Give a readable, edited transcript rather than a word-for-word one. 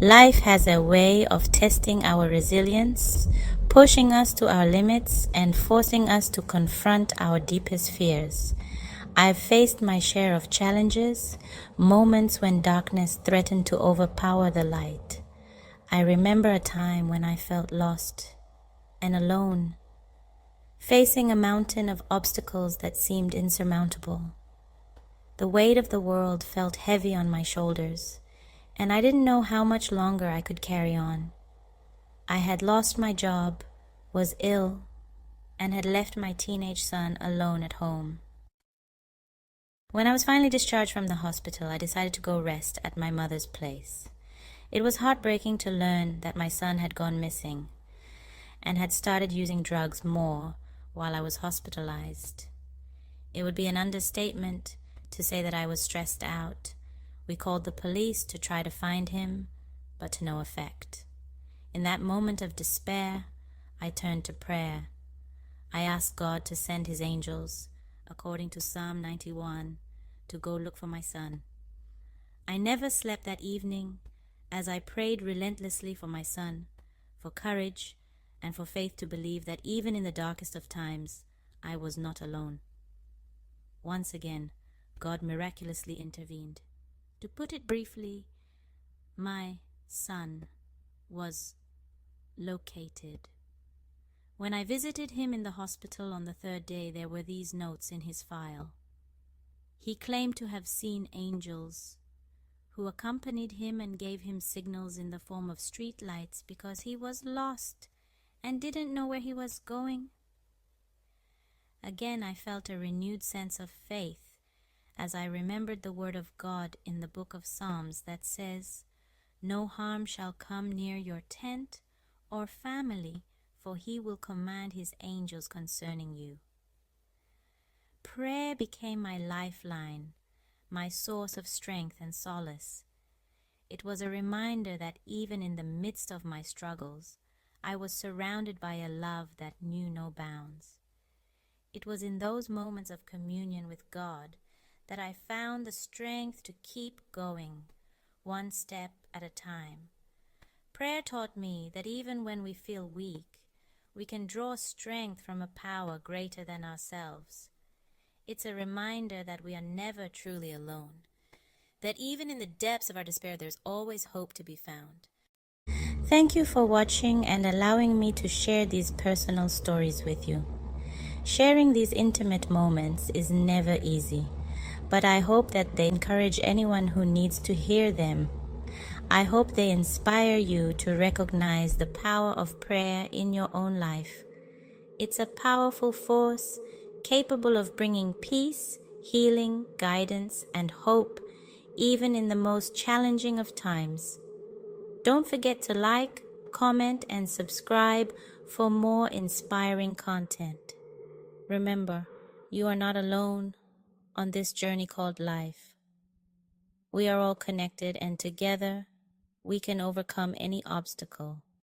Life has a way of testing our resilience, pushing us to our limits, and forcing us to confront our deepest fears. I've faced my share of challenges, moments when darkness threatened to overpower the light. I remember a time when I felt lost and alone, facing a mountain of obstacles that seemed insurmountable. The weight of the world felt heavy on my shoulders, and I didn't know how much longer I could carry on. I had lost my job, was ill, and had left my teenage son alone at home. When I was finally discharged from the hospital, I decided to go rest at my mother's place. It was heartbreaking to learn that my son had gone missing and had started using drugs more while I was hospitalized. It would be an understatement to say that I was stressed out. We called the police to try to find him, but to no effect. In that moment of despair, I turned to prayer. I asked God to send his angels, according to Psalm 91, to go look for my son. I never slept that evening as I prayed relentlessly for my son, for courage, and for faith to believe that even in the darkest of times, I was not alone. Once again, God miraculously intervened. To put it briefly, my son was located. When I visited him in the hospital on the third day, there were these notes in his file. He claimed to have seen angels who accompanied him and gave him signals in the form of street lights because he was lost and didn't know where he was going. Again, I felt a renewed sense of faith as I remembered the word of God in the book of Psalms that says, "No harm shall come near your tent or family, for he will command his angels concerning you." Prayer became my lifeline, my source of strength and solace. It was a reminder that even in the midst of my struggles, I was surrounded by a love that knew no bounds. It was in those moments of communion with God that I found the strength to keep going, one step at a time. Prayer taught me that even when we feel weak, we can draw strength from a power greater than ourselves. It's a reminder that we are never truly alone, that even in the depths of our despair, there's always hope to be found. Thank you for watching and allowing me to share these personal stories with you. Sharing these intimate moments is never easy, but I hope that they encourage anyone who needs to hear them. I hope they inspire you to recognize the power of prayer in your own life. It's a powerful force capable of bringing peace, healing, guidance, and hope even in the most challenging of times. Don't forget to like, comment, and subscribe for more inspiring content. Remember, you are not alone on this journey called life. We are all connected, and together we can overcome any obstacle.